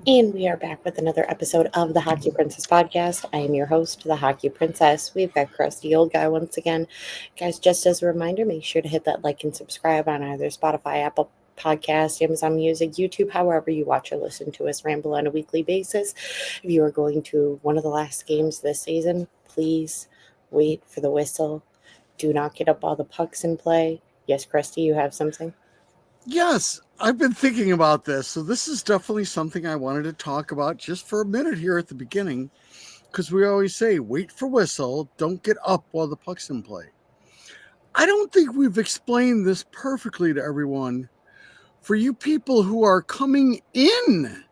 And we are back with another episode of the Hockey Princess podcast. I am your host, the Hockey Princess. We've got Crusty Old Guy once again. Guys, just as a reminder, make sure to hit that like and subscribe on either Spotify, Apple Podcast, Amazon Music, YouTube, however you watch or listen to us ramble on a weekly basis. If you are going to one of the last games this season, please wait for the whistle. Do not get up all the pucks in play. Yes, Crusty, you have something? Yes, I've been thinking about this. So, this is definitely something I wanted to talk about just for a minute here at the beginning, because we always say, wait for whistle, don't get up while the puck's in play. I don't think we've explained this perfectly to everyone. For you people who are coming in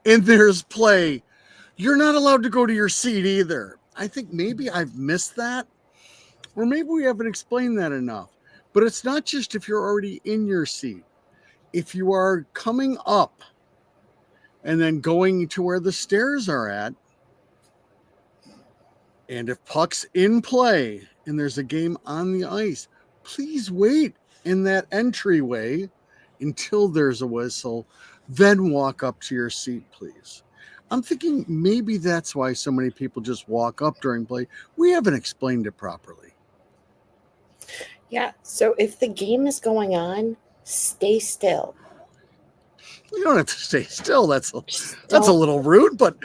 and there's play, you're not allowed to go to your seat either. I think maybe I've missed that, or maybe we haven't explained that enough. But it's not just if you're already in your seat. If you are coming up and then going to where the stairs are at, and if puck's in play and there's a game on the ice, please wait in that entryway until there's a whistle, then walk up to your seat, please. I'm thinking maybe that's why so many people just walk up during play. We haven't explained it properly. Yeah, so if the game is going on, stay still. You don't have to stay still. That's a Don't little rude, but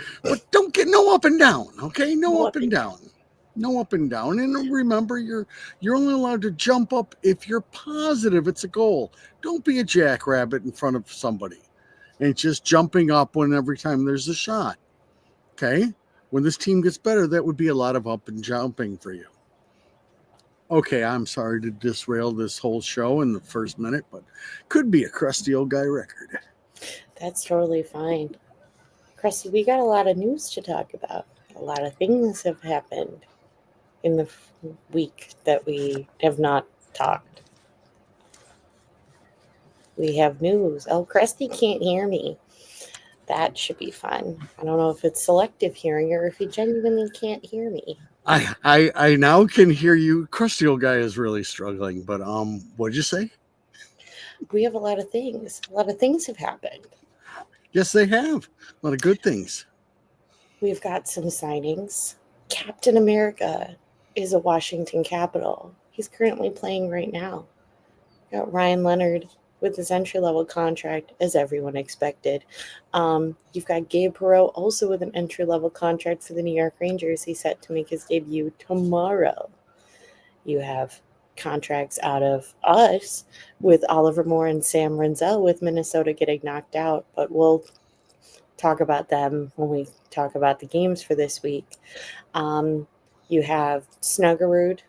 don't get no up and down, okay? No go up and down. No up and down. And remember, you're only allowed to jump up if you're positive it's a goal. Don't be a jackrabbit in front of somebody and just jumping up when every time there's a shot. Okay? When this team gets better, that would be a lot of up and jumping for you. Okay, I'm sorry to disrail this whole show in the first minute, but could be a crusty old guy record. That's totally fine. Crusty, we got a lot of news to talk about. A lot of things have happened in the week that we have not talked. We have news. Oh, Crusty can't hear me. That should be fun. I don't know if it's selective hearing or if he genuinely can't hear me. I now can hear you. Crusty old guy is really struggling, but what'd you say? We have a lot of things. A lot of things have happened. Yes, they have. A lot of good things. We've got some signings. Captain America is a Washington Capital. He's currently playing right now. We've got Ryan Leonard with his entry-level contract, as everyone expected. You've got Gabe Perreault also with an entry-level contract for the New York Rangers. He's set to make his debut tomorrow. You have contracts out of us with Oliver Moore and Sam Renzel with Minnesota getting knocked out, but we'll talk about them when we talk about the games for this week. You have Snuggerud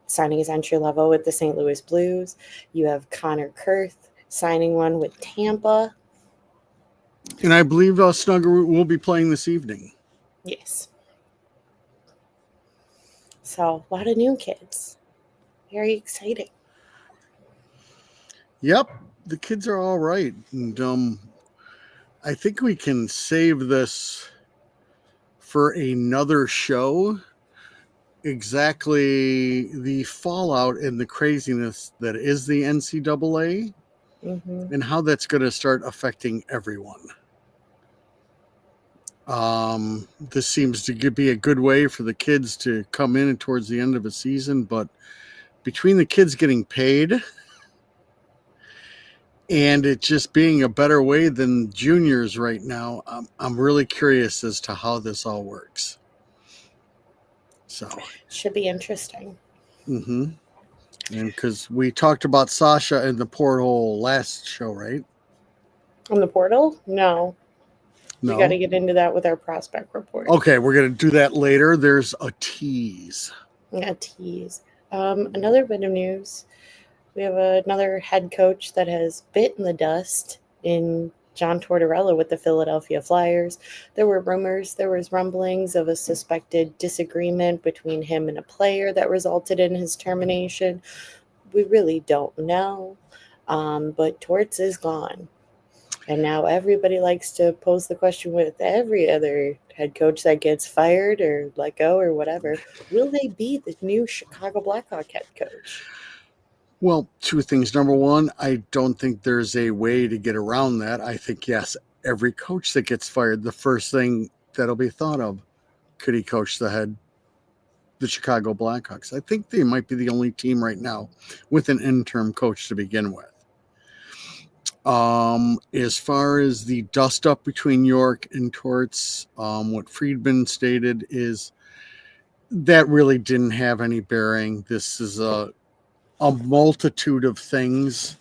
signing his entry level with the St. Louis Blues. You have Connor Kurth signing one with Tampa. And I believe Snuggerud will be playing this evening. Yes. So, a lot of new kids. Very exciting. Yep, the kids are all right. And I think we can save this for another show. Exactly the fallout and the craziness that is the NCAA and how that's going to start affecting everyone. This seems to be a good way for the kids to come in and towards the end of a season, but between the kids getting paid and it just being a better way than juniors right now, I'm really curious as to how this all works. So should be interesting. And because we talked about Sasha in the portal last show, right? On the portal? No. No. We got to get into that with our prospect report. Okay, we're going to do that later. There's a tease. A tease. Another bit of news. We have another head coach that has bitten the dust in John Tortorella with the Philadelphia Flyers. There were rumors, there was rumblings of a suspected disagreement between him and a player that resulted in his termination. We really don't know, but Torts is gone. And now everybody likes to pose the question with every other head coach that gets fired or let go or whatever. Will they be the new Chicago Blackhawk head coach? Well, two things. Number one, I don't think there's a way to get around that. I think, yes, every coach that gets fired, the first thing that'll be thought of, could he coach the Chicago Blackhawks? I think they might be the only team right now with an interim coach to begin with. As far as the dust up between York and Torts, what Friedman stated is that really didn't have any bearing. This is a multitude of things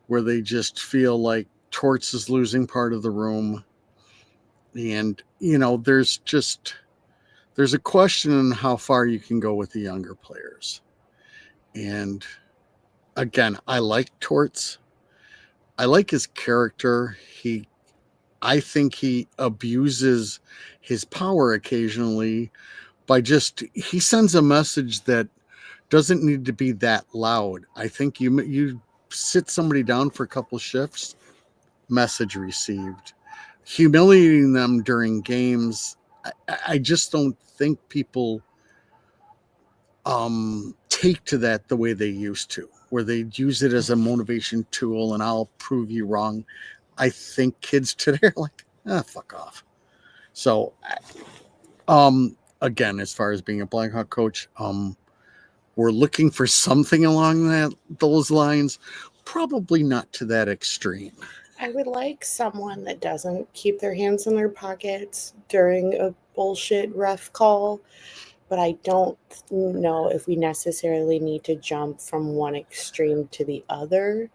where they just feel like Torts is losing part of the room. And, there's a question on how far you can go with the younger players. And again, I like Torts. I like his character. I think he abuses his power occasionally by he sends a message that doesn't need to be that loud. I think you sit somebody down for a couple shifts, message received. Humiliating them during games, I just don't think people take to that the way they used to, where they use it as a motivation tool and I'll prove you wrong. I think kids today are like, fuck off. So, again, as far as being a Blackhawk coach, we're looking for something along those lines. Probably not to that extreme. I would like someone that doesn't keep their hands in their pockets during a bullshit ref call, but I don't know if we necessarily need to jump from one extreme to the other.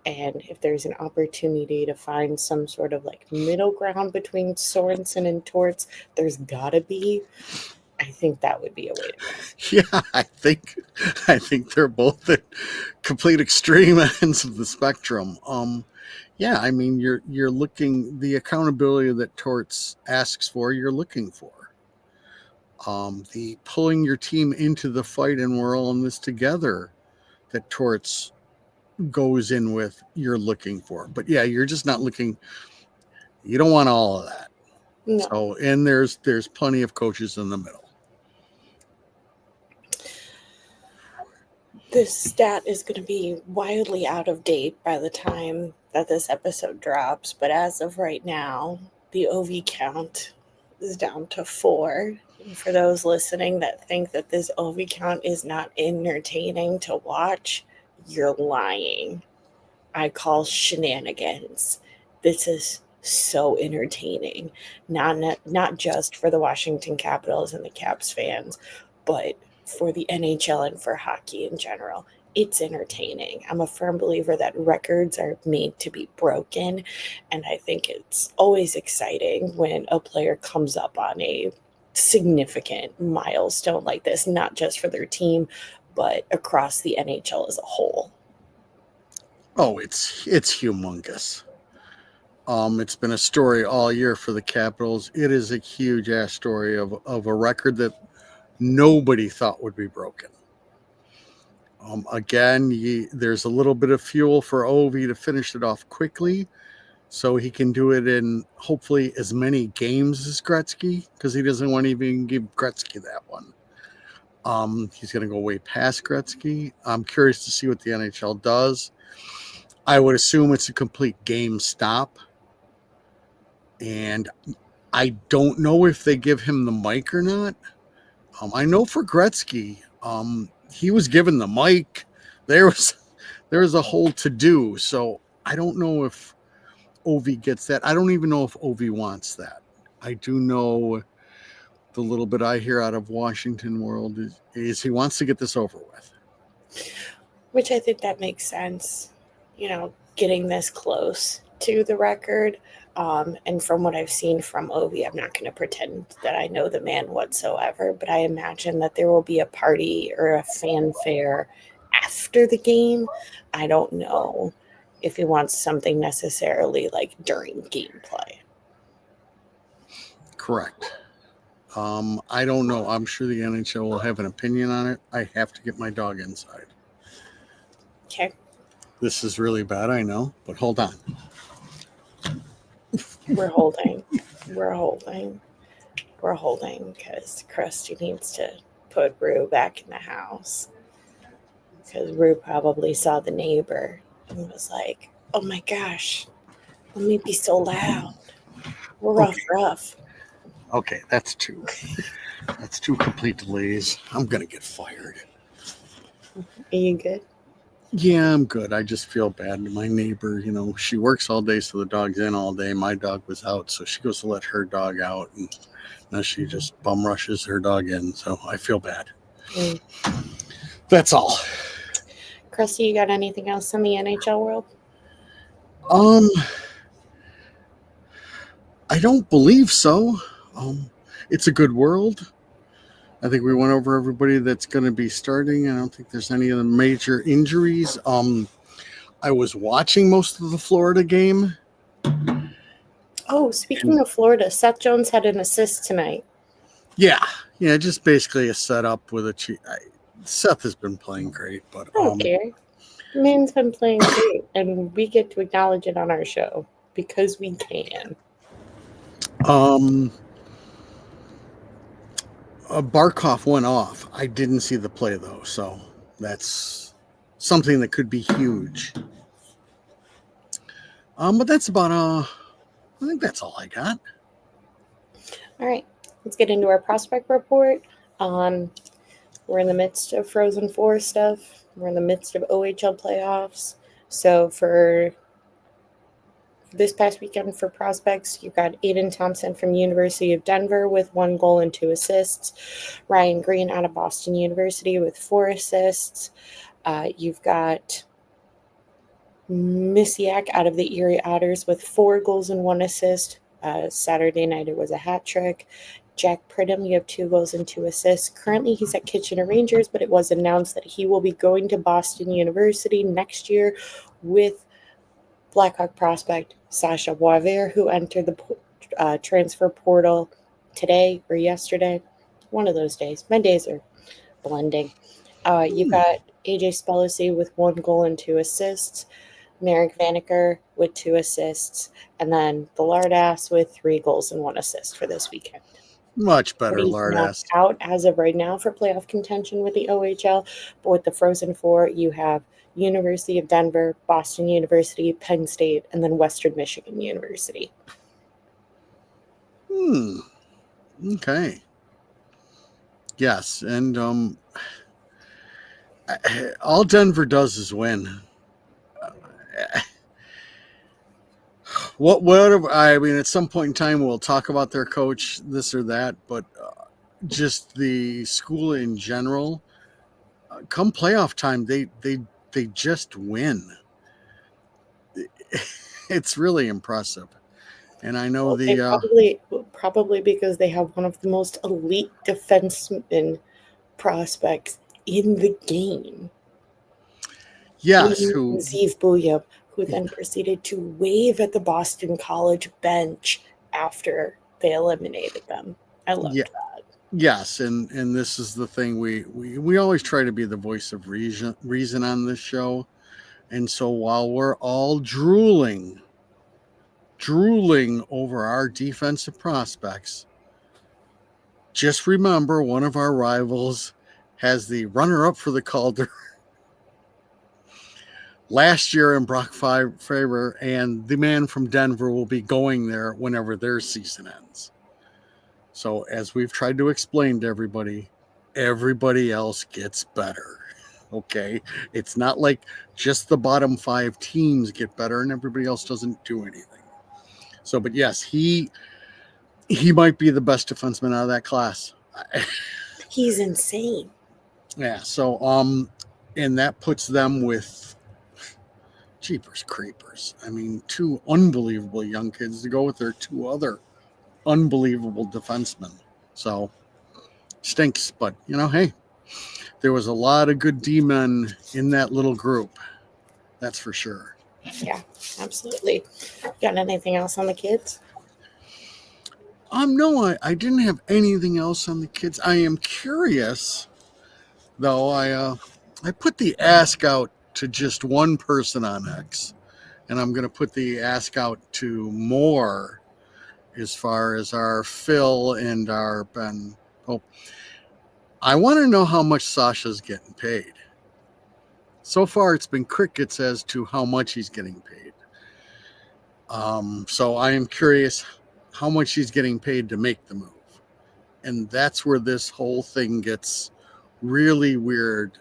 And if there's an opportunity to find some sort of like middle ground between Sorensen and Torts, there's gotta be. I think that would be a way to go. Yeah, I think they're both at complete extreme ends of the spectrum. Yeah, I mean you're looking the accountability that Torts asks for, you're looking for. The pulling your team into the fight and we're all in this together that Torts goes in with, you're looking for. But yeah, you're just not looking. You don't want all of that. No. So, and there's plenty of coaches in the middle. This stat is going to be wildly out of date by the time that this episode drops, but as of right now, the OV count is down to 4. And for those listening that think that this OV count is not entertaining to watch, you're lying. I call shenanigans. This is so entertaining, not just for the Washington Capitals and the Caps fans, but for the NHL and for hockey in general. It's entertaining. I'm a firm believer that records are made to be broken, and I think it's always exciting when a player comes up on a significant milestone like this, not just for their team, but across the NHL as a whole. Oh, it's humongous. It's been a story all year for the Capitals. It is a huge ass story of a record that nobody thought would be broken. Again, there's a little bit of fuel for Ovi to finish it off quickly, so he can do it in hopefully as many games as Gretzky, because he doesn't want to even give Gretzky that one. He's going to go way past Gretzky. I'm curious to see what the NHL does. I would assume it's a complete game stop. And I don't know if they give him the mic or not. I know for Gretzky, he was given the mic. There was a whole to do. So I don't know if Ovi gets that. I don't even know if Ovi wants that. I do know the little bit I hear out of Washington world is he wants to get this over with. Which I think that makes sense. Getting this close to the record. And from what I've seen from Ovi, I'm not going to pretend that I know the man whatsoever, but I imagine that there will be a party or a fanfare after the game. I don't know if he wants something necessarily like during gameplay. Correct. I don't know. I'm sure the NHL will have an opinion on it. I have to get my dog inside. Okay. This is really bad, I know, but hold on. We're holding because Krusty needs to put Rue back in the house, because Rue probably saw the neighbor and was like, oh my gosh, Let me be so loud. We're rough. Okay, that's two. That's two complete delays. I'm gonna get fired. Are you good? Yeah, I'm good. I just feel bad. My neighbor, she works all day, so the dog's in all day. My dog was out, so she goes to let her dog out, and now she just bum rushes her dog in. So I feel bad. Mm. That's all. Krusty, you got anything else in the NHL world? I don't believe so. It's a good world. I think we went over everybody that's going to be starting. I don't think there's any of the major injuries. I was watching most of the Florida game. Oh, speaking of Florida, Seth Jones had an assist tonight. Yeah, just basically a setup with a cheat. Seth has been playing great, but I don't care. Man's been playing great, and we get to acknowledge it on our show because we can. Barkov went off. I didn't see the play though, so that's something that could be huge. But that's about I think that's all I got. All right, let's get into our prospect report. We're in the midst of Frozen Four stuff. We're in the midst of OHL playoffs. So for this past weekend for prospects, you've got Aiden Thompson from University of Denver with 1 goal and 2 assists. Ryan Green out of Boston University with 4 assists. You've got Misiak out of the Erie Otters with 4 goals and 1 assist. Saturday night it was a hat trick. Jack Pridham, you have 2 goals and 2 assists. Currently he's at Kitchener Rangers, but it was announced that he will be going to Boston University next year with Blackhawk prospect Sasha Boisvert, who entered the transfer portal today or yesterday. One of those days. My days are blending. You've got AJ Spellacy with 1 goal and 2 assists. Merrick Vanaker with 2 assists. And then the Lardass with 3 goals and 1 assist for this weekend. Much better, He's Lardass. out as of right now for playoff contention with the OHL. But with the Frozen Four, you have University of Denver, Boston University, Penn State, and then Western Michigan University. Okay. Yes, and all Denver does is win. Whatever. I mean, at some point in time, we'll talk about their coach, this or that, but just the school in general. Come playoff time, they just win. It's really impressive, and I know They probably because they have one of the most elite defensemen prospects in the game. Yes, Zeev Bouya, who then proceeded to wave at the Boston College bench after they eliminated them. I loved that. Yes, and this is the thing, we always try to be the voice of reason on this show, and so while we're all drooling over our defensive prospects, just remember one of our rivals has the runner-up for the Calder last year in Brock Faber, and the man from Denver will be going there whenever their season ends. So as we've tried to explain to everybody else gets better. Okay? It's not like just the bottom 5 teams get better and everybody else doesn't do anything. So, but yes, he might be the best defenseman out of that class. He's insane. Yeah, so and that puts them with jeepers creepers. I mean, 2 unbelievable young kids to go with their 2 other unbelievable defensemen. So stinks, but hey, there was a lot of good D-men in that little group. That's for sure. Yeah, absolutely. Got anything else on the kids? No, I didn't have anything else on the kids. I am curious, though. I put the ask out to just one person on X, and I'm going to put the ask out to more as far as our Phil and our Ben. Oh, I want to know how much Sasha's getting paid. So far, it's been crickets as to how much he's getting paid. So I am curious how much he's getting paid to make the move. And that's where this whole thing gets really weird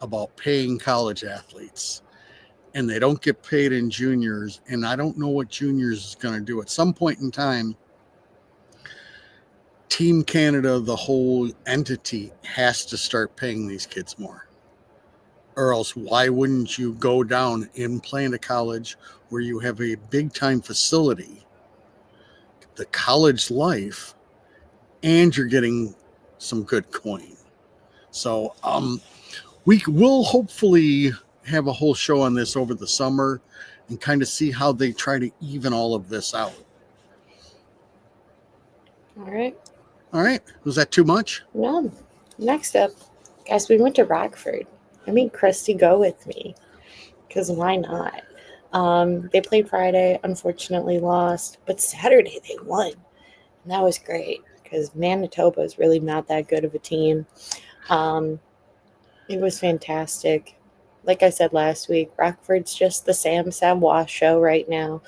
about paying college athletes. And they don't get paid in juniors. And I don't know what juniors is going to do. At some point in time, Team Canada, the whole entity, has to start paying these kids more. Or else, why wouldn't you go down and play in a college where you have a big time facility, the college life, and you're getting some good coin? So, we will hopefully have a whole show on this over the summer and kind of see how they try to even all of this out. All right. All right. Was that too much? No. Next up, guys, we went to Rockford. I made Christy go with me because why not? They played Friday, unfortunately lost, but Saturday they won. And that was great because Manitoba is really not that good of a team. It was fantastic. Like I said last week, Rockford's just the Sam Savoie show right now.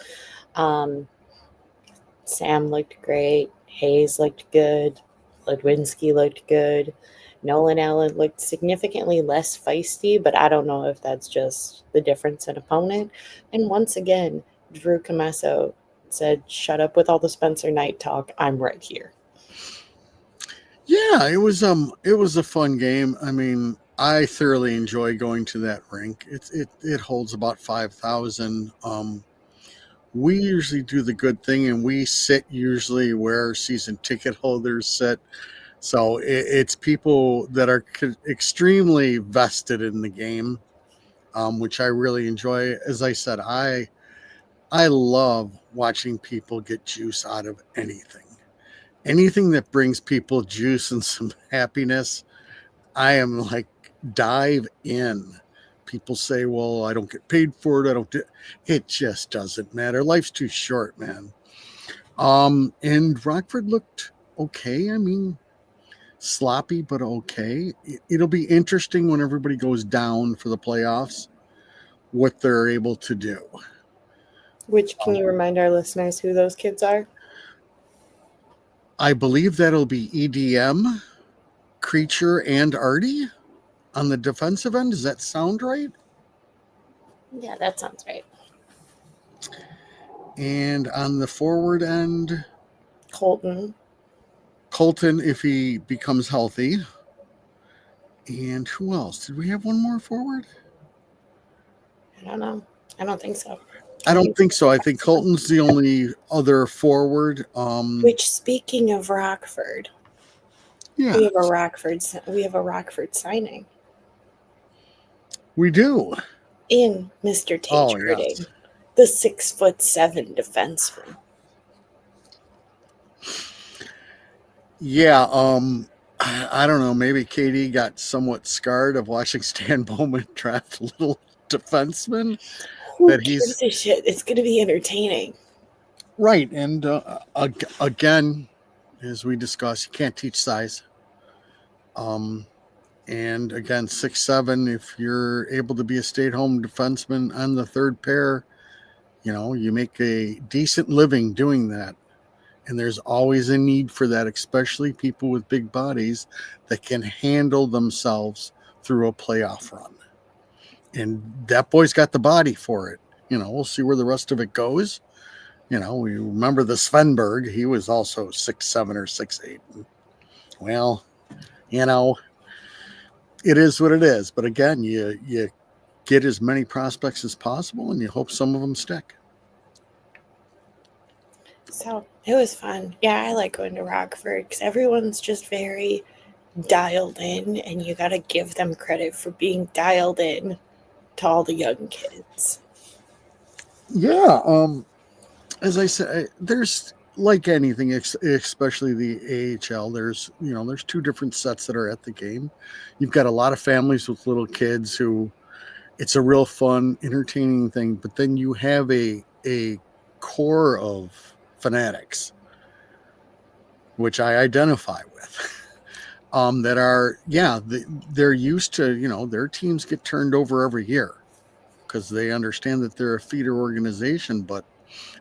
Sam looked great. Hayes looked good. Ludwinski looked good. Nolan Allen looked significantly less feisty, but I don't know if that's just the difference in opponent. And once again, Drew Camasso said, "Shut up with all the Spencer Knight talk. I'm right here." Yeah, it was a fun game. I mean, I thoroughly enjoy going to that rink. It holds about 5,000. We usually do the good thing, and we sit usually where season ticket holders sit. So it's people that are extremely vested in the game, which I really enjoy. As I said, I love watching people get juice out of anything. Anything that brings people juice and some happiness, I am like, dive in. People say, well, I don't get paid for it. I don't do it. Just doesn't matter. Life's too short, man. And Rockford looked okay. I mean, sloppy, but okay. It'll be interesting when everybody goes down for the playoffs, what they're able to do. Which, can you remind our listeners who those kids are? I believe that'll be EDM, Creature, and Artie on the defensive end. Does that sound right? Yeah, that sounds right. And on the forward end, Colton. Colton, if he becomes healthy. And who else? Did we have one more forward? I don't know. I don't think so. I don't think so. I think Colton's the only other forward. Which, speaking of Rockford, Yeah, we have a Rockford signing we do. in Mr. Tate Oh, Trading, yes. the 6'7" defenseman. Yeah, I don't know. Maybe Katie got somewhat scarred of watching Stan Bowman draft little defensemen. Who gives a shit? It's going to be entertaining. Right. And again, as we discussed, you can't teach size. And again, 6'7", if you're able to be a stay-at-home defenseman on the third pair, you make a decent living doing that. And there's always a need for that, especially people with big bodies that can handle themselves through a playoff run. And that boy's got the body for it. We'll see where the rest of it goes. We remember the Svenberg. He was also 6'7" or 6'8". Well, it is what it is. But again, you get as many prospects as possible, and you hope some of them stick. So it was fun. Yeah, I like going to Rockford because everyone's just very dialed in, and you got to give them credit for being dialed in to all the young kids. Yeah. As I said, there's, like anything, especially the AHL, there's two different sets that are at the game. You've got a lot of families with little kids who it's a real fun, entertaining thing. But then you have a core of fanatics, which I identify with, that are, they're used to, their teams get turned over every year because they understand that they're a feeder organization. But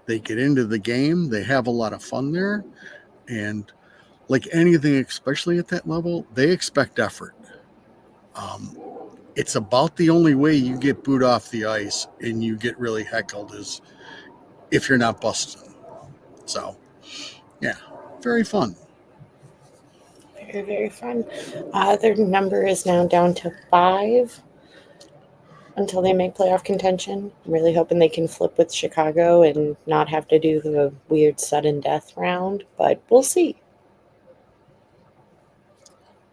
They get into the game, they have a lot of fun there, and like anything, especially at that level, they expect effort. Um, it's about the only way you get booed off the ice and you get really heckled is if you're not busting. So, yeah, very fun. Very, very fun. Their number is now down to 5 until they make playoff contention. I'm really hoping they can flip with Chicago and not have to do the weird sudden death round, but we'll see.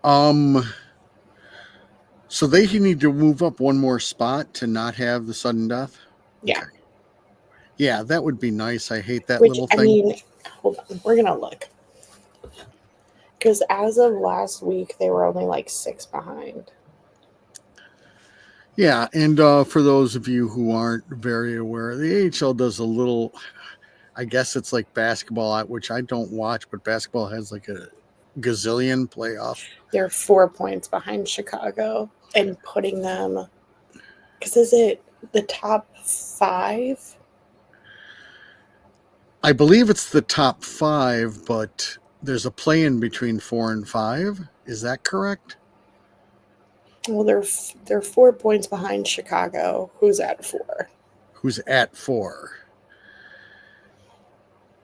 Um, so they need to move up one more spot to not have the sudden death. Yeah. Okay. Yeah, that would be nice. I hate that Which, little I thing. mean, hold on, we're going to look. Because as of last week, they were only like 6 behind. Yeah, and for those of you who aren't very aware, the AHL does a little. I guess it's like basketball, which I don't watch, but basketball has like a gazillion playoff. They're 4 points behind Chicago and putting them. Because is it the top 5? I believe it's the top 5, but there's a play in between 4 and 5. Is that correct? Well, they're 4 points behind Chicago, who's at 4. Who's at 4?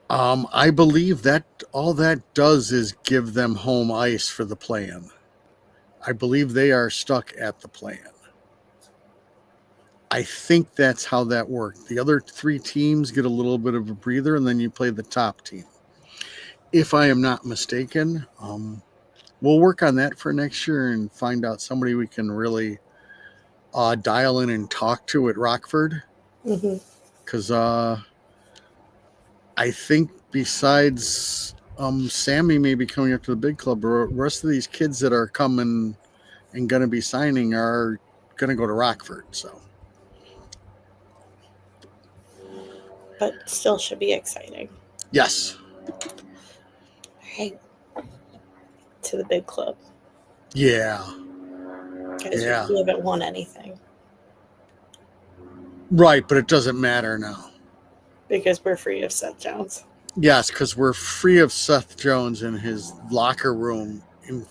I believe that all that does is give them home ice for the play-in. I believe they are stuck at the play-in. I think that's how that worked. The other 3 teams get a little bit of a breather, and then you play the top team. If I am not mistaken, we'll work on that for next year and find out somebody we can really dial in and talk to at Rockford. Because I think besides Sammy maybe coming up to the big club, the rest of these kids that are coming and going to be signing are going to go to Rockford. So, But still should be exciting. yes. Right. To the big club. Yeah. Because Yeah. we haven't won anything. Right, but it doesn't matter now. Because we're free of Seth Jones. Yes, because we're free of Seth Jones in his locker room in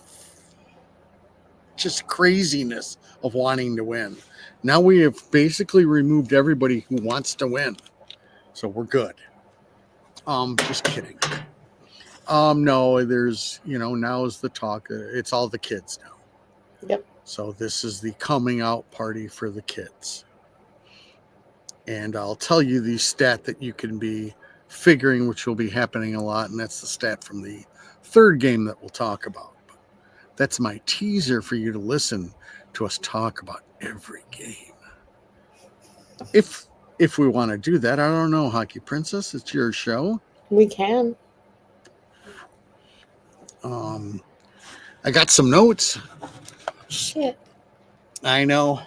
just craziness of wanting to win. Now we have basically removed everybody who wants to win. So we're good. Just kidding. No, there's, now is the talk. It's all the kids now. Yep. So this is the coming out party for the kids. And I'll tell you the stat that you can be figuring, which will be happening a lot, and that's the stat from the 3rd game that we'll talk about. But that's my teaser for you to listen to us talk about every game. If we want to do that, I don't know, Hockey Princess, it's your show. We can. I got some notes. Shit. I know.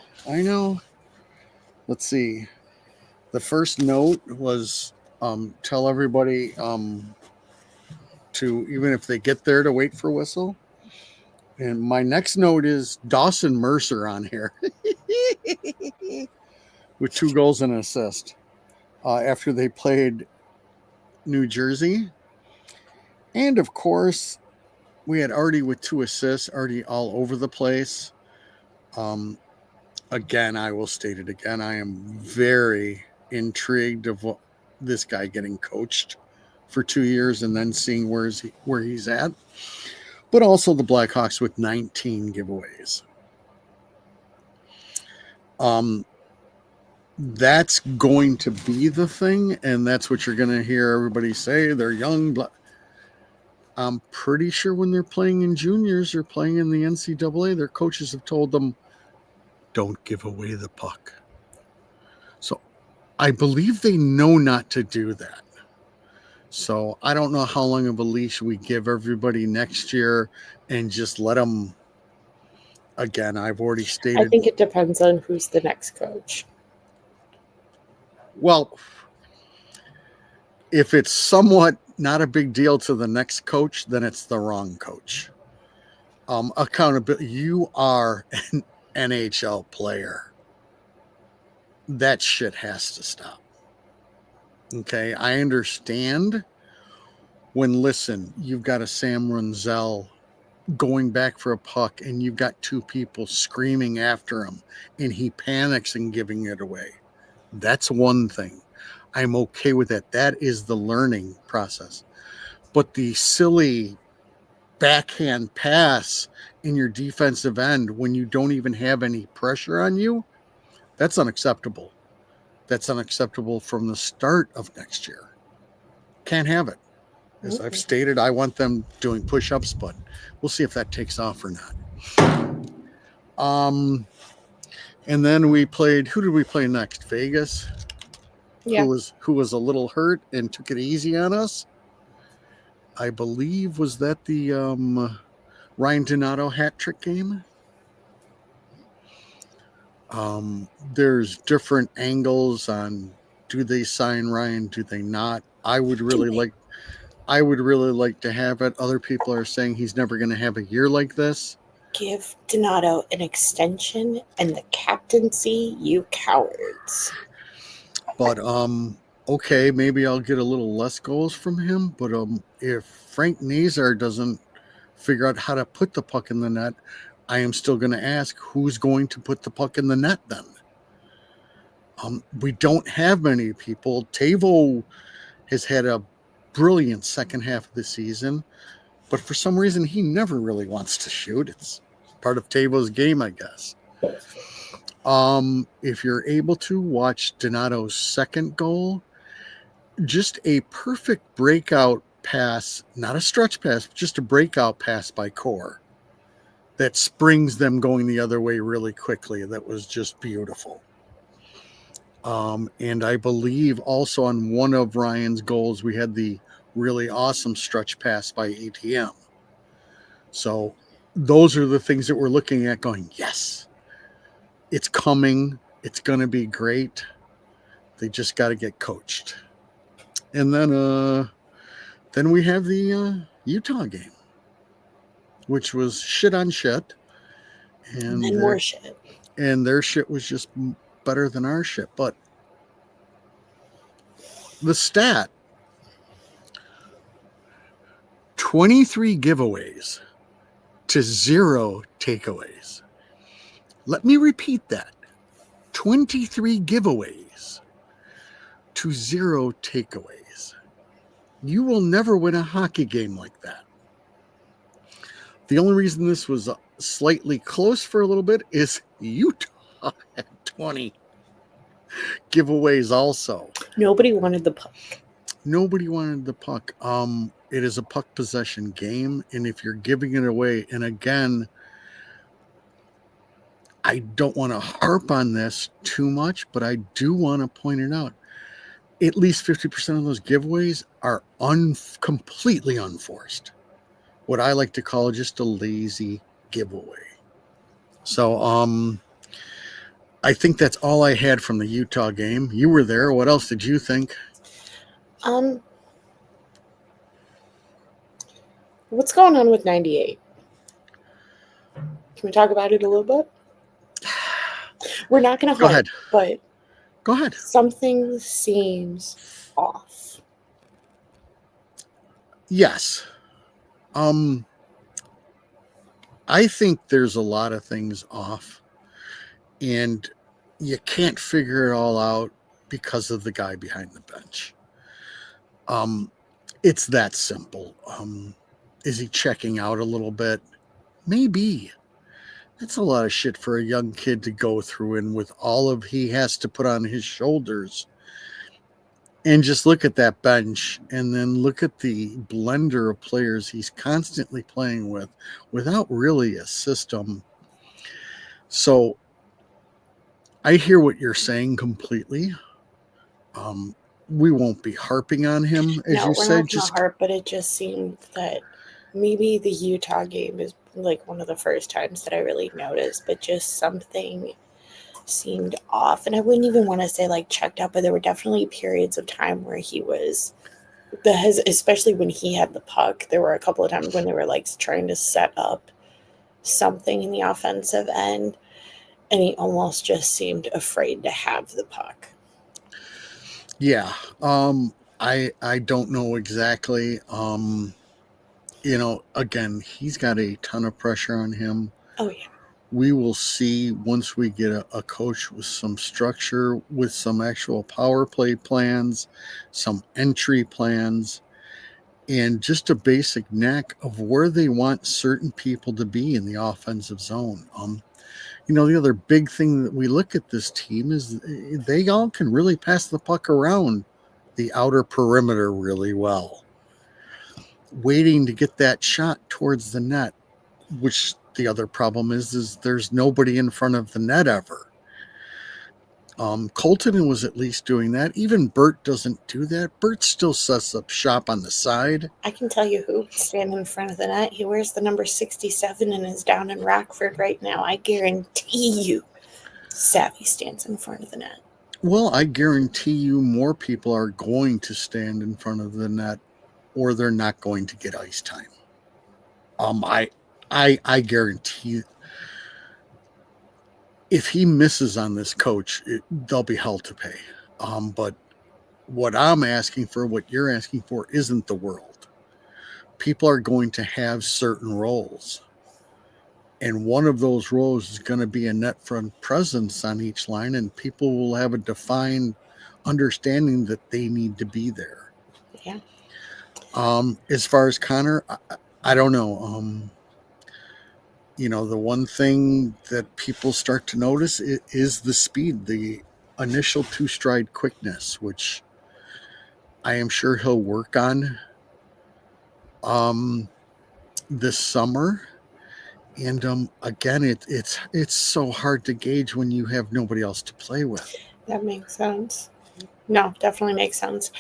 Let's see. The first note was tell everybody to, even if they get there, to wait for whistle. And my next note is Dawson Mercer on here with 2 goals and an assist after they played New Jersey. And of course, we had Artie with 2 assists, Artie all over the place. Again, I will state it again. I am very intrigued of this guy getting coached for 2 years and then seeing where he's at. But also the Blackhawks with 19 giveaways. That's going to be the thing, and that's what you're going to hear everybody say. They're young. I'm pretty sure when they're playing in juniors or playing in the NCAA, their coaches have told them, don't give away the puck. So I believe they know not to do that. So I don't know how long of a leash we give everybody next year and just let them. Again, I've already stated. I think it depends on who's the next coach. Well, if it's somewhat not a big deal to the next coach, then it's the wrong coach. Accountability. You are an NHL player. That shit has to stop. Okay, I understand when, listen, you've got a Sam Runzel going back for a puck and you've got two people screaming after him and he panics and giving it away. That's one thing. I'm okay with that. That is the learning process. But the silly backhand pass in your defensive end when you don't even have any pressure on you, that's unacceptable. That's unacceptable from the start of next year. Can't have it. As I've stated, I want them doing push-ups, but we'll see if that takes off or not. And then we played. Who did we play next? Vegas, Yeah. who was a little hurt and took it easy on us. I believe was that the Ryan Donato hat trick game. There's different angles on do they sign Ryan? Do they not? I would really like to have it. Other people are saying he's never going to have a year like this. Give Donato an extension and the captaincy, you cowards. But okay, maybe I'll get a little less goals from him. But if Frank Nazar doesn't figure out how to put the puck in the net, I am still going to ask who's going to put the puck in the net then. We don't have many people. Tavo has had a brilliant second half of the season, but for some reason he never really wants to shoot. It's part of Tavo's game, I guess. If you're able to watch Donato's second goal, just a perfect breakout pass, not a stretch pass, but just a breakout pass by Core that springs them going the other way really quickly. That was just beautiful. And I believe also on one of Ryan's goals, we had the really awesome stretch pass by ATM. So those are the things that we're looking at going, yes, it's coming. It's going to be great. They just got to get coached. And then we have the Utah game, which was shit on shit. And then more shit. And their shit was just better than our shit. But the stat, 23 giveaways to 0 takeaways. Let me repeat that. 23 giveaways to 0 takeaways. You will never win a hockey game like that. The only reason this was slightly close for a little bit is Utah had 20 giveaways also. Nobody wanted the puck. Nobody wanted the puck. It is a puck possession game, and if you're giving it away, and again, I don't want to harp on this too much, but I do want to point it out. At least 50% of those giveaways are completely unforced. What I like to call just a lazy giveaway. So, I think that's all I had from the Utah game. You were there. What else did you think? What's going on with 98? Can we talk about it a little bit? We're not going to hype, but go ahead. Something seems off. Yes. I think there's a lot of things off, and you can't figure it all out because of the guy behind the bench. It's that simple. Is he checking out a little bit? Maybe. That's a lot of shit for a young kid to go through, and with all of he has to put on his shoulders. And just look at that bench, and then look at the blender of players he's constantly playing with without really a system. So I hear what you're saying completely. We won't be harping on him, as you said. Not just harp, but it just seemed that maybe the Utah game is like one of the first times that I really noticed, but just something seemed off. And I wouldn't even want to say like checked out, but there were definitely periods of time where he was, especially when he had the puck. There were a couple of times when they were like trying to set up something in the offensive end, and he almost just seemed afraid to have the puck. Yeah. I don't know exactly. Again, he's got a ton of pressure on him. Oh, yeah. We will see once we get a coach with some structure, with some actual power play plans, some entry plans, and just a basic knack of where they want certain people to be in the offensive zone. The other big thing that we look at this team is they all can really pass the puck around the outer perimeter really well, waiting to get that shot towards the net, which the other problem is there's nobody in front of the net ever. Colton was at least doing that. Even Bert doesn't do that. Bert still sets up shop on the side. I can tell you who would stand in front of the net. He wears the number 67 and is down in Rockford right now. I guarantee you Savvy stands in front of the net. Well, I guarantee you more people are going to stand in front of the net or they're not going to get ice time. I guarantee if he misses on this coach, they'll be hell to pay. But what I'm asking for, what you're asking for, isn't the world. People are going to have certain roles. And one of those roles is going to be a net front presence on each line, and people will have a defined understanding that they need to be there. Yeah. As far as Connor, I don't know. The one thing that people start to notice is the speed, the initial two-stride quickness, which I am sure he'll work on um, this summer. And again, it's so hard to gauge when you have nobody else to play with. That makes sense. No, definitely makes sense.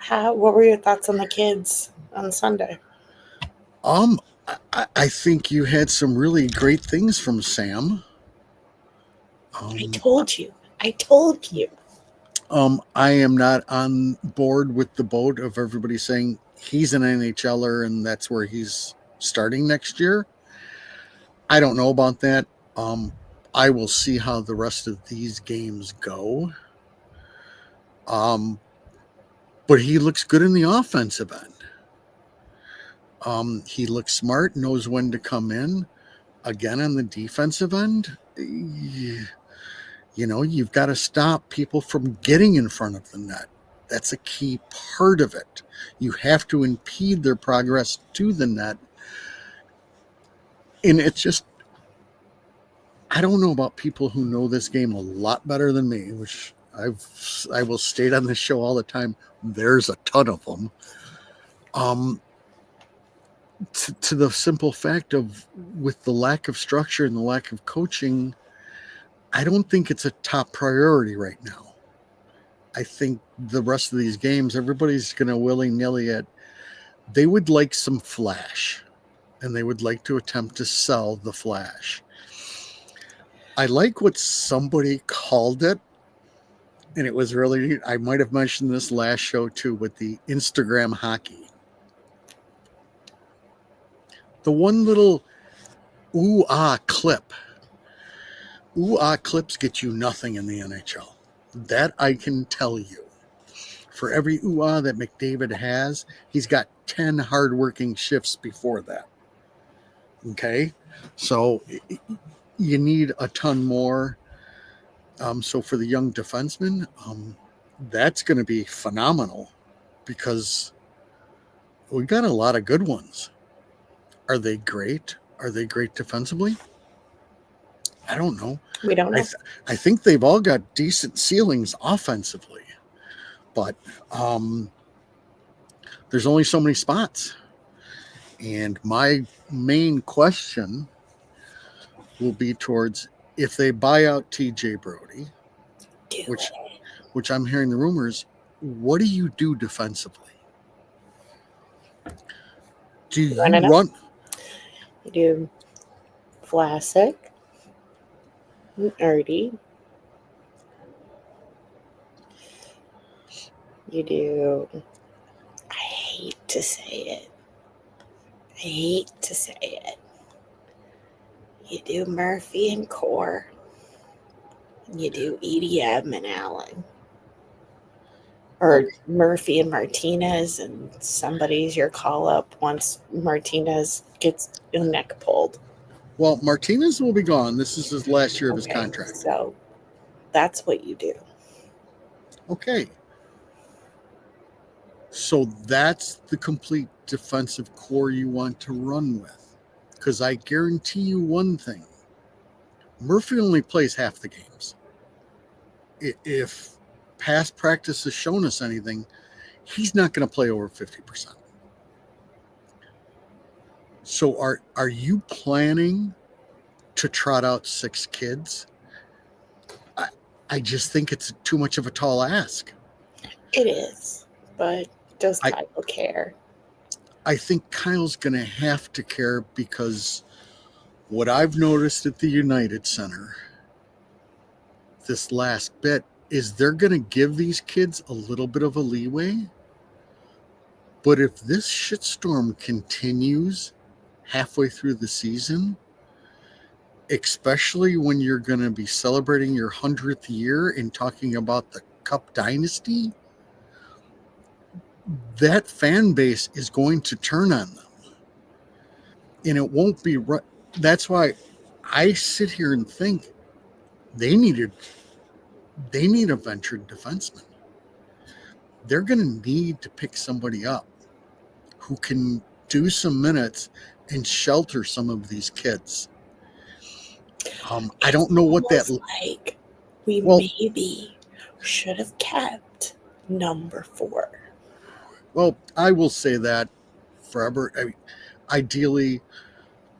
What were your thoughts on the kids on Sunday? Um, I think you had some really great things from Sam. I Um, told you. I told you. I am not on board with the boat of everybody saying he's an NHLer and that's where he's starting next year. I don't know about that. Um, I will see how the rest of these games go. Um, but he looks good in the offensive end. He looks smart, knows when to come in. Again, on the defensive end, you've got to stop people from getting in front of the net. That's a key part of it. You have to impede their progress to the net. And it's just, I don't know about people who know this game a lot better than me, which I will state on this show all the time. There's a ton of them. To the simple fact of with the lack of structure and the lack of coaching, I don't think it's a top priority right now. I think the rest of these games, everybody's going to willy-nilly it. They would like some flash, and they would like to attempt to sell the flash. I like what somebody called it, and it was really, I might have mentioned this last show too, with the Instagram hockey. The one little ooh-ah clip. Ooh-ah clips get you nothing in the NHL. That I can tell you. For every ooh-ah that McDavid has, he's got 10 hardworking shifts before that. Okay? So you need a ton more. So for the young defenseman, that's going to be phenomenal because we got a lot of good ones. Are they great? Are they great defensively? I don't know. We don't know. I think they've all got decent ceilings offensively, but there's only so many spots. And my main question will be towards if they buy out TJ Brody, which I'm hearing the rumors, what do you do defensively? Do you run? You do Vlasic, Nerdy. You do. I hate to say it. You do Murphy and Core. You do EDM and Allen. or Okay. Murphy and Martinez, and somebody's your call up once Martinez gets a neck pulled. Well, Martinez will be gone. This is his last year of his Okay, contract. so that's what you do. Okay. So that's the complete defensive core you want to run with. Because I guarantee you one thing, Murphy only plays half the games. If past practice has shown us anything, he's not going to play over 50%. So are you planning to trot out 6 kids? I, I just think it's too much of a tall ask. It is, but does I, Kyle care? I think Kyle's going to have to care because what I've noticed at the United Center this last bit is they're going to give these kids a little bit of a leeway. But if this shitstorm continues halfway through the season, especially when you're going to be celebrating your 100th year and talking about the Cup Dynasty, that fan base is going to turn on them. And it won't be right. That's why I sit here and think they needed they need a ventured defenseman. They're going to need to pick somebody up who can do some minutes and shelter some of these kids. I It's don't know what that. almost like we Well, maybe should have kept number 4. I will say that forever. I mean, ideally,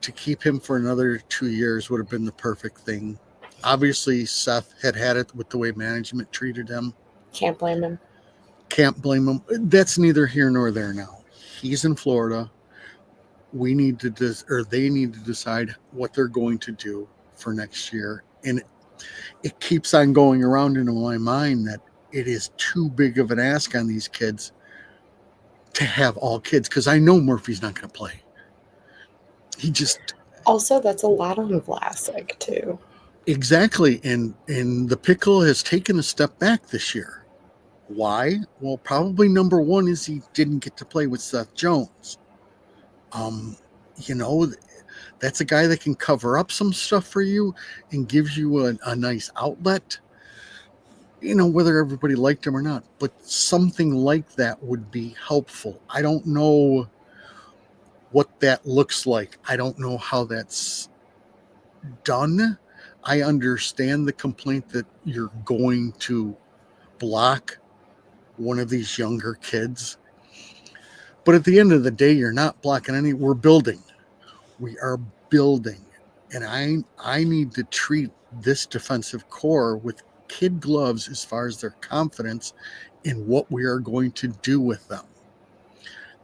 to keep him for another 2 years would have been the perfect thing. Obviously, Seth had it with the way management treated him. Can't blame him. Can't blame him. That's neither here nor there now. He's in Florida. We need to, or they need to decide what they're going to do for next year. And it keeps on going around into my mind that it is too big of an ask on these kids to have all kids because I know Murphy's not going to play. He just Also, that's a lot on Vlasic too. exactly, and the pickle has taken a step back this year. Why? Well, probably number one is he didn't get to play with Seth Jones. Um, you know, that's a guy that can cover up some stuff for you and gives you a nice outlet. You know, whether everybody liked him or not, but something like that would be helpful. I don't know what that looks like. I don't know how that's done. I understand the complaint that you're going to block one of these younger kids. But at the end of the day, you're not blocking any. We're building. We are building. And I need to treat this defensive core with kid gloves as far as their confidence in what we are going to do with them.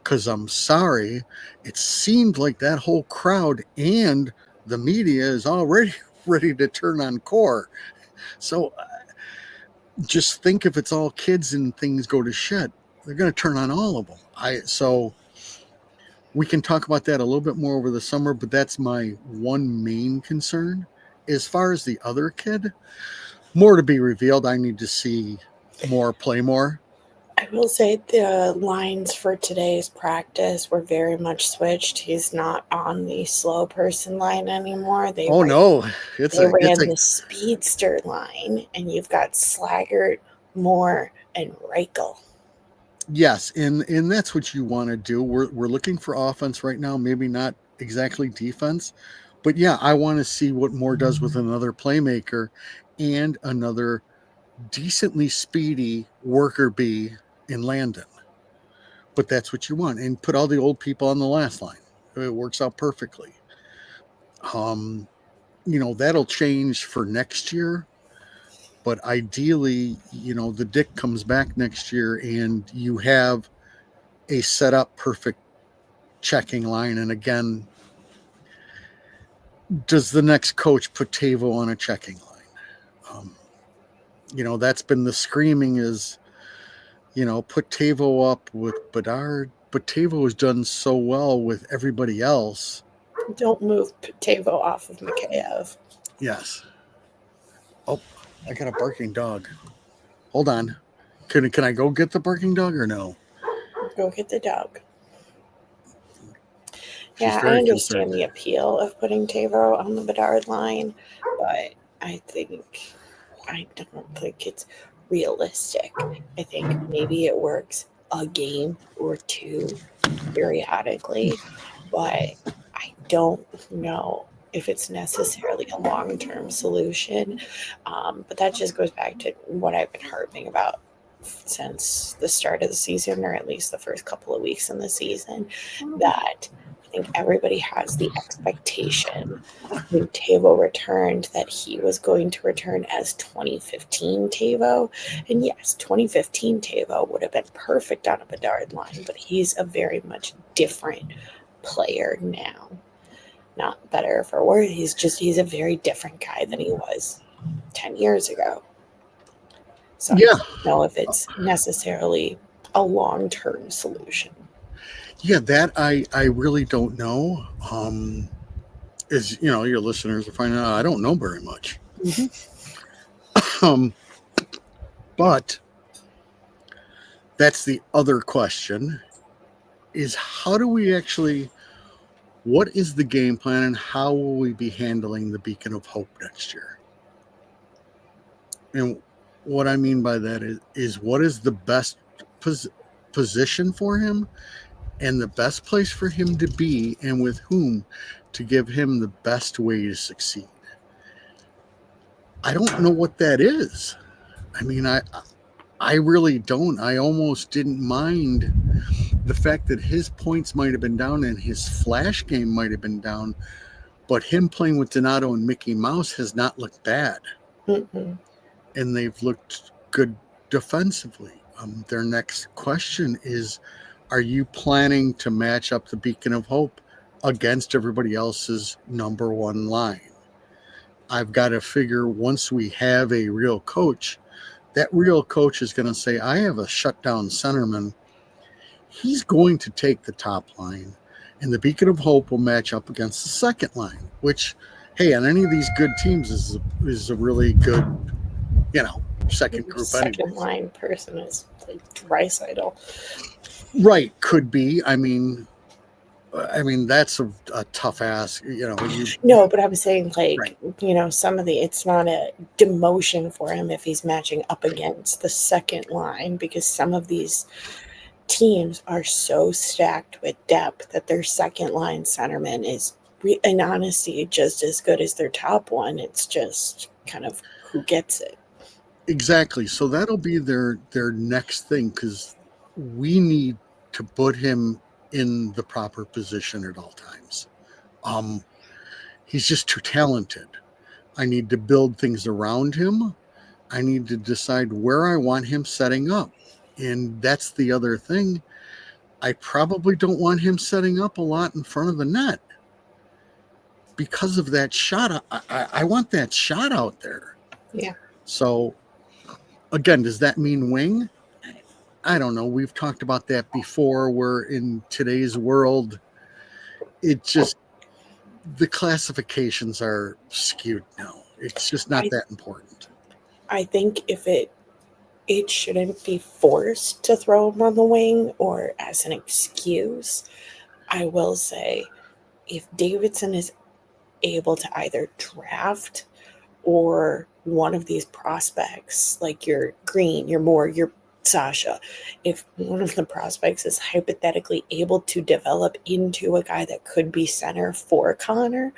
Because I'm sorry, it seemed like that whole crowd and the media is already ready to turn on core. So just think if it's all kids and things go to shit, they're going to turn on all of them. So we can talk about that a little bit more over the summer, but that's my one main concern. As far as the other kid, more to be revealed. I need to see more, play more. I will say the lines for today's practice were very much switched. He's not on the slow person line anymore. Oh no, They it's ran a the speedster line, and you've got Slaggert, Moore, and Reichel. yes, and that's what you want to do. We're looking for offense right now, maybe not exactly defense, but yeah, I want to see what Moore does with another playmaker and another decently speedy worker bee in Landon. But that's what you want, and put all the old people on the last line. It works out perfectly. Um, that'll change for next year, but ideally, the Dick comes back next year, and you have a set up perfect checking line. And again, does the next coach put Tavo on a checking line? That's been the screaming is, put Tavo up with Bedard, but Tavo has done so well with everybody else. Don't move Tavo off of Mikheyev. Yes. Oh, I got a barking dog. Hold on. Can I go get the barking dog or no? Go get the dog. She's Yeah, I very understand concerned. the appeal of putting Tavo on the Bedard line, but I don't think it's realistic. I think maybe it works a game or two periodically, but I don't know if it's necessarily a long term solution. But that just goes back to what I've been harping about since the start of the season, or at least the first couple of weeks in the season, that I think everybody has the expectation when Tavo returned that he was going to return as 2015 Tavo. And yes, 2015 Tavo would have been perfect on a Bedard line, but he's a very much different player now. Not better for worse. He's a very different guy than he was 10 years ago. So I Yeah, don't know if it's necessarily a long term solution. yeah, that I really don't know. As you know, your listeners are finding out I don't know very much. Um, but that's the other question: is how do we actually? What is the game plan, and how will we be handling the Beacon of Hope next year? And what I mean by that is what is the best pos- position for him and the best place for him to be and with whom to give him the best way to succeed. I don't know what that is. I mean, I really don't. I almost didn't mind the fact that his points might have been down and his flash game might have been down, but him playing with Donato and Mickey Mouse has not looked bad. Mm-mm. And they've looked good defensively. Their next question is, are you planning to match up the Beacon of Hope against everybody else's number one line? I've got to figure once we have a real coach, that real coach is going to say, I have a shutdown centerman. He's going to take the top line, and the Beacon of Hope will match up against the second line, which, hey, on any of these good teams is a really good, you know, second group Second anyways. line person is like Dreisaitl. Right, could be. I mean that's a tough ask. You know, you No, but I'm saying right. like, some of the it's not a demotion for him if he's matching up against the second line, because some of these teams are so stacked with depth that their second line centerman is in honesty just as good as their top one. It's just kind of who gets it. Exactly. So that'll be their next thing because we need to put him in the proper position at all times. Um, he's just too talented. I need to build things around him. I need to decide where I want him setting up. And that's the other thing. I probably don't want him setting up a lot in front of the net because of that shot. I want that shot out there. Yeah. So, again, does that mean wing? I don't know. We've talked about that before, where in today's world, it just, the classifications are skewed now. It's just not I that important. I think if it shouldn't be forced to throw him on the wing or as an excuse. I will say if Davidson is able to either draft or one of these prospects, like your Green, your Moore, your Sasha, if one of the prospects is hypothetically able to develop into a guy that could be center for Connor,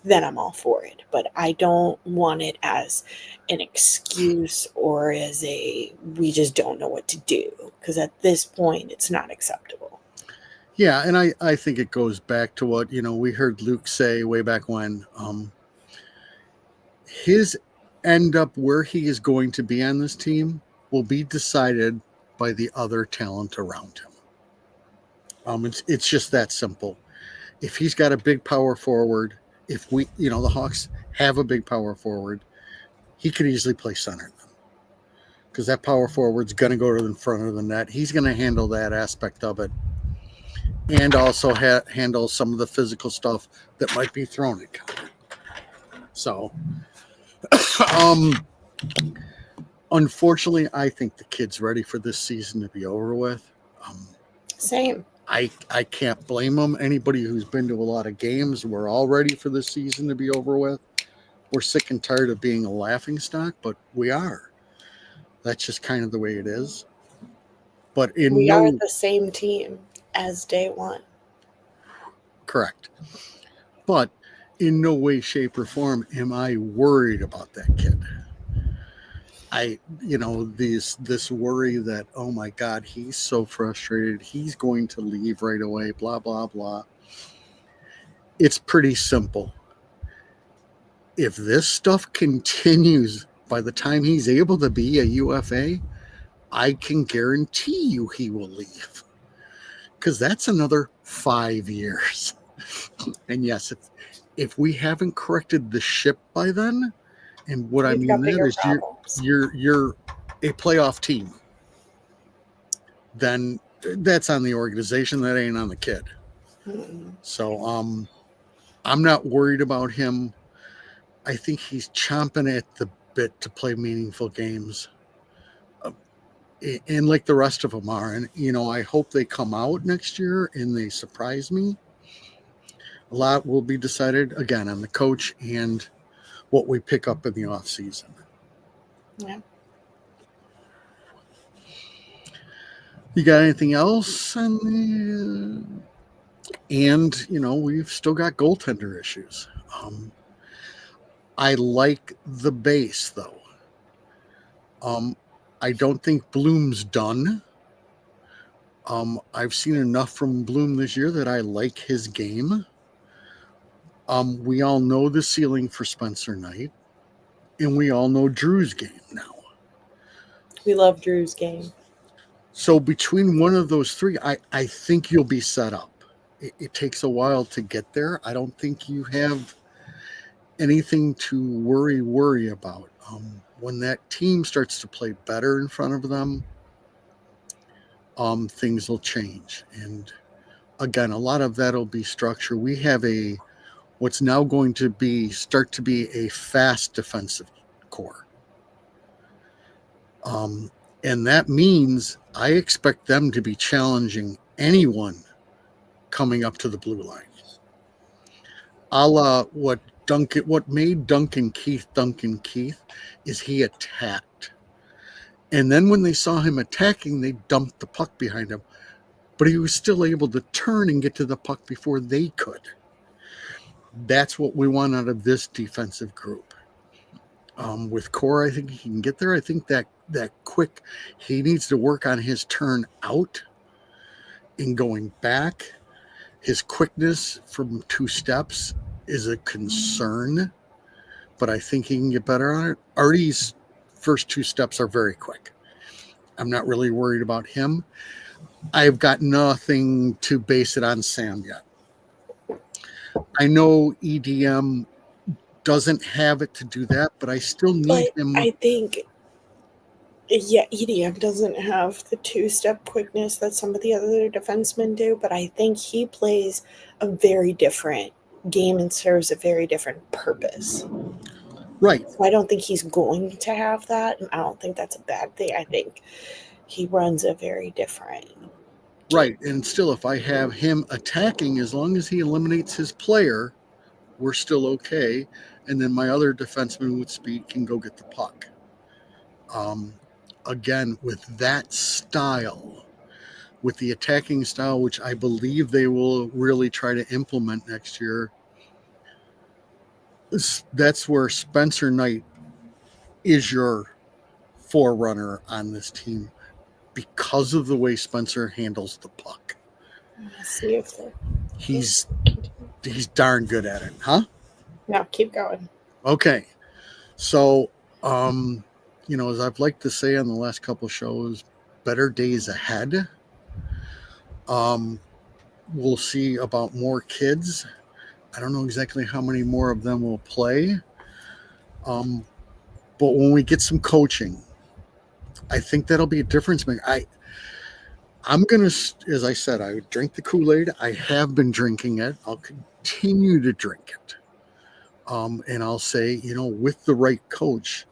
then I'm all for it. But I don't want it as an excuse or as a we just don't know what to do, because at this point it's not acceptable. Yeah, and I think it goes back to what we heard Luke say way back when. His end up where he is going to be on this team will be decided by the other talent around him. It's just that simple. If he's got a big power forward, if the Hawks have a big power forward, he could easily play center then, because that power forward's going to go to the front of the net. He's going to handle that aspect of it, and also handle some of the physical stuff that might be thrown at Connor. So, um, Unfortunately, I think the kid's ready for this season to be over with. Same. I can't blame them. Anybody who's been to a lot of games, we're all ready for this season to be over with. We're sick and tired of being a laughing stock, but we are. That's just kind of the way it is. But We are the same team as day one. Correct. But in no way, shape, or form am I worried about that kid. This worry that, oh my God, he's so frustrated, he's going to leave right away, blah, blah, blah. It's pretty simple. If this stuff continues by the time he's able to be a UFA, I can guarantee you he will leave. Because that's another 5 years. And yes, if we haven't corrected the ship by then, and what I mean that is you're a playoff team, then that's on the organization. That ain't on the kid. Mm-mm. So I'm not worried about him. I think he's chomping at the bit to play meaningful games. And like the rest of them are. And, I hope they come out next year and they surprise me. A lot will be decided, again, on the coach and what we pick up in the off season. Yeah. You got anything else? And we've still got goaltender issues. I like the base, though. I don't think Bloom's done. I've seen enough from Bloom this year that I like his game. We all know the ceiling for Spencer Knight, and we all know Drew's game now. We love Drew's game. So between one of those three, I think you'll be set up. It takes a while to get there. I don't think you have anything to worry about. When that team starts to play better in front of them, things will change. And again, a lot of that will be structure. We have what's now going to start to be a fast defensive core. And that means I expect them to be challenging anyone coming up to the blue line. A la what made Duncan Keith is he attacked. And then when they saw him attacking, they dumped the puck behind him. But he was still able to turn and get to the puck before they could. That's what we want out of this defensive group. With Core, I think he can get there. I think that quick, he needs to work on his turn out and going back. His quickness from 2 steps is a concern, but I think he can get better on it. Artie's first 2 steps are very quick. I'm not really worried about him. I've got nothing to base it on Sam yet. I know EDM doesn't have it to do that, but I still need him. I think, EDM doesn't have the 2-step quickness that some of the other defensemen do, but I think he plays a very different game and serves a very different purpose. Right. So I don't think he's going to have that, and I don't think that's a bad thing. I think he runs a very different game. Right, and still, if I have him attacking, as long as he eliminates his player, we're still okay. And then my other defenseman with speed can go get the puck. Again, with that style, with the attacking style, which I believe they will really try to implement next year, that's where Spencer Knight is your forerunner on this team because of the way Spencer handles the puck. Let's see if he's darn good at it, huh? No, keep going. Okay. So, as I've liked to say on the last couple of shows, better days ahead. We'll see about more kids. I don't know exactly how many more of them will play. But when we get some coaching, I think that'll be a difference maker. I'm going to, as I said, I drink the Kool-Aid. I have been drinking it. I'll continue to drink it. And I'll say, with the right coach,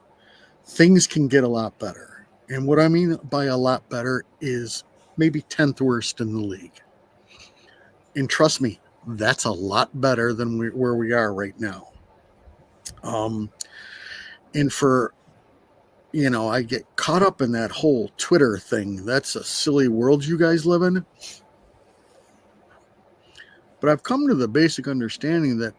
things can get a lot better. And what I mean by a lot better is maybe 10th worst in the league. And trust me, that's a lot better than where we are right now. Um, and for, I get caught up in that whole Twitter thing. That's a silly world you guys live in. But I've come to the basic understanding that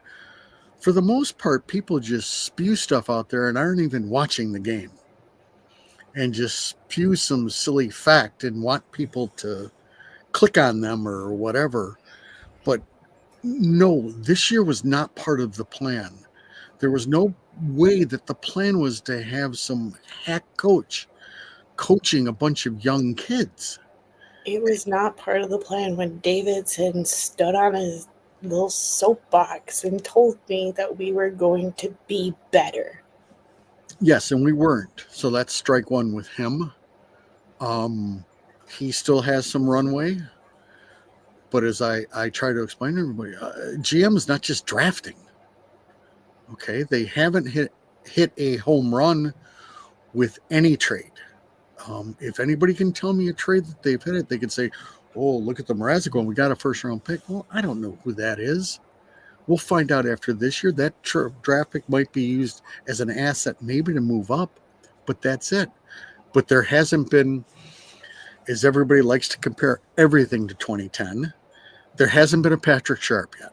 for the most part, people just spew stuff out there and aren't even watching the game and just spew some silly fact and want people to click on them or whatever. But no, this year was not part of the plan. There was no way that the plan was to have some hack coach coaching a bunch of young kids. It was not part of the plan when Davidson stood on his little soapbox and told me that we were going to be better. Yes, and we weren't. So that's strike one with him. He still has some runway. But as I try to explain to everybody, GM is not just drafting. Okay, they haven't hit a home run with any trade. If anybody can tell me a trade that they've hit it, they could say, "Oh, look at the Mrazek one. We got a first round pick." Well, I don't know who that is. We'll find out after this year. That draft pick might be used as an asset, maybe to move up, but that's it. But there hasn't been, as everybody likes to compare everything to 2010, there hasn't been a Patrick Sharp yet.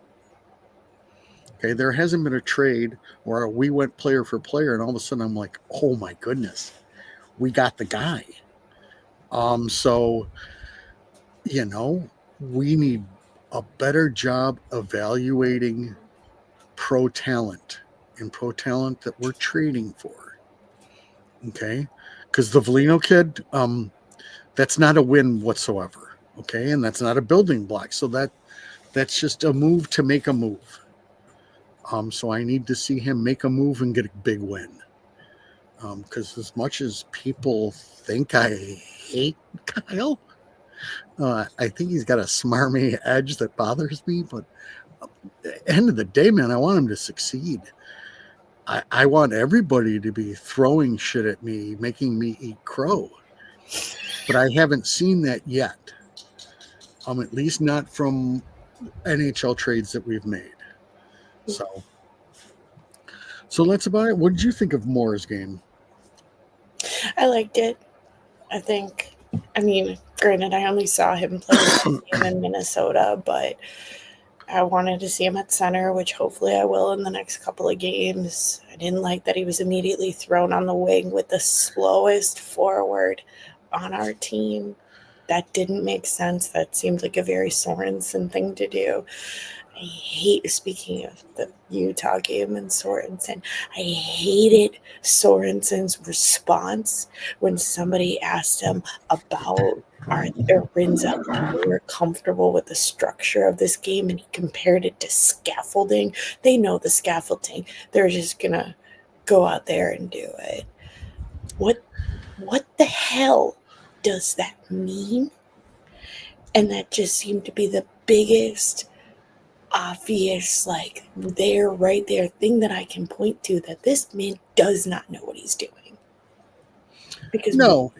Okay, there hasn't been a trade where we went player for player, and all of a sudden I'm like, oh my goodness, we got the guy. So we need a better job evaluating pro talent and pro talent that we're trading for. Okay, because the Volino kid, that's not a win whatsoever. Okay, and that's not a building block. So that's just a move to make a move. So I need to see him make a move and get a big win. Because as much as people think I hate Kyle, I think he's got a smarmy edge that bothers me. But at the end of the day, man, I want him to succeed. I want everybody to be throwing shit at me, making me eat crow. But I haven't seen that yet. At least not from NHL trades that we've made. So that's about it. What did you think of Moore's game? I liked it. Granted, I only saw him play in Minnesota, but I wanted to see him at center, which hopefully I will in the next couple of games. I didn't like that he was immediately thrown on the wing with the slowest forward on our team. That didn't make sense. That seemed like a very Sorensen thing to do. I hate, speaking of the Utah game and Sorensen, I hated Sorensen's response when somebody asked him about Rinza, we were comfortable with the structure of this game, and he compared it to scaffolding. They know the scaffolding. They're just gonna go out there and do it. What the hell does that mean? And that just seemed to be the biggest obvious, right there thing that I can point to, that this man does not know what he's doing. Because no,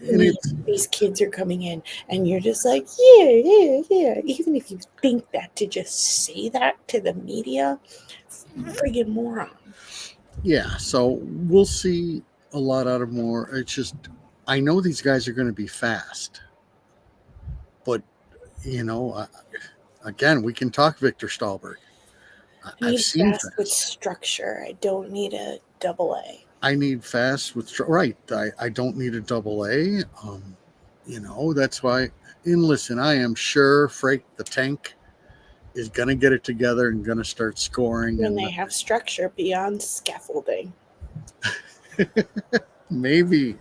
these kids are coming in and you're just like, yeah. Even if you think that, to just say that to the media, friggin' moron. Yeah, so we'll see a lot out of Moore. It's just, I know these guys are going to be fast, but again, we can talk Victor Stahlberg. I've seen fast with structure. I don't need a double A. I need fast with right. I don't need a double A. That's why. And listen, I am sure Frank the Tank is going to get it together and going to start scoring. When they have structure beyond scaffolding. Maybe.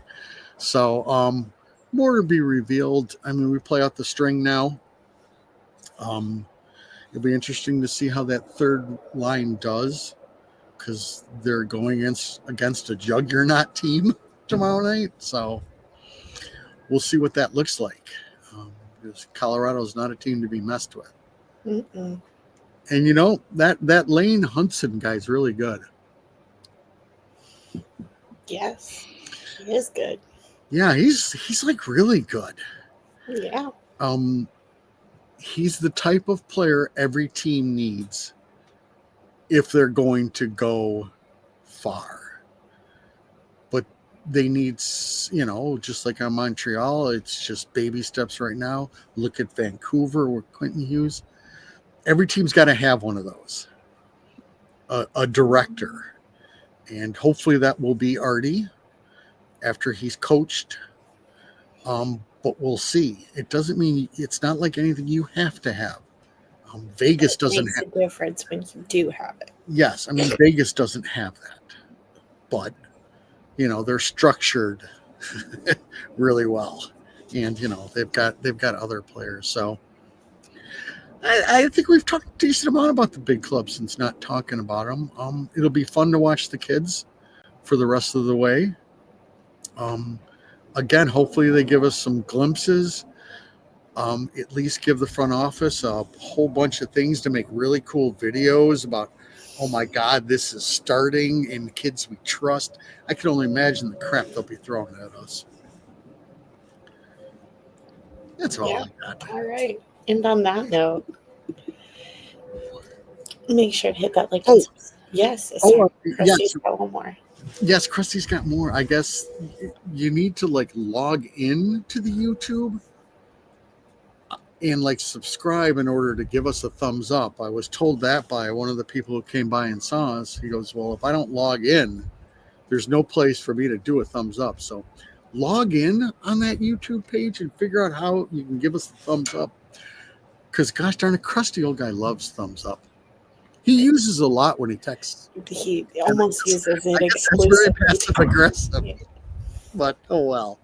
So, more to be revealed. I mean, we play out the string now. It'll be interesting to see how that third line does, because they're going against a juggernaut team tomorrow night. So we'll see what that looks like. Because Colorado's not a team to be messed with. Mm-mm. And that Lane Hudson guy's really good. Yes. He is good. Yeah, he's like really good. Yeah. He's the type of player every team needs if they're going to go far. But they need, just like on Montreal, it's just baby steps right now. Look at Vancouver with Quentin Hughes. Every team's got to have one of those, a director. And hopefully that will be Artie after he's coached. But we'll see. It doesn't mean it's not like anything you have to have. Vegas It doesn't makes have. a difference when you do have it. Yes, I mean Vegas doesn't have that, but they're structured really well, and they've got other players. So I think we've talked a decent amount about the big clubs since not talking about them. It'll be fun to watch the kids for the rest of the way. Um, Again, hopefully they give us some glimpses. At least give the front office a whole bunch of things to make really cool videos about, oh my God, this is starting, and kids we trust. I can only imagine the crap they'll be throwing at us. That's all Yeah. I got. All right. And on that note, make sure to hit that like. Oh, Yes. Sorry. yes, Krusty's got one more. yes. Krusty's got more. I guess you need to log in to the YouTube and subscribe in order to give us a thumbs up. I was told that by one of the people who came by and saw us. He goes, well, if I don't log in, there's no place for me to do a thumbs up. So log in on that YouTube page and figure out how you can give us a thumbs up. Because gosh darn it, Krusty old guy loves thumbs up. He uses a lot when he texts. He almost uses it That's very exclusively. passive aggressive. Yeah. But oh well.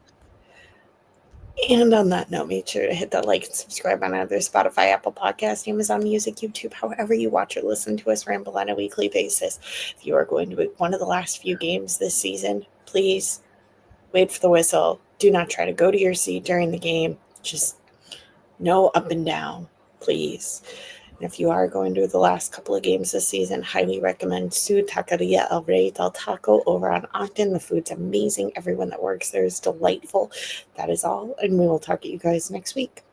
And on that note, make sure to hit that like and subscribe on either Spotify, Apple Podcast, Amazon Music, YouTube, however you watch or listen to us ramble on a weekly basis. If you are going to one of the last few games this season, please wait for the whistle. Do not try to go to your seat during the game. Just no up and down, please. And if you are going to the last couple of games this season, highly recommend Su Taqueria El Rey del Taco over on Ogden. The food's amazing. Everyone that works there is delightful. That is all, and we will talk to you guys next week.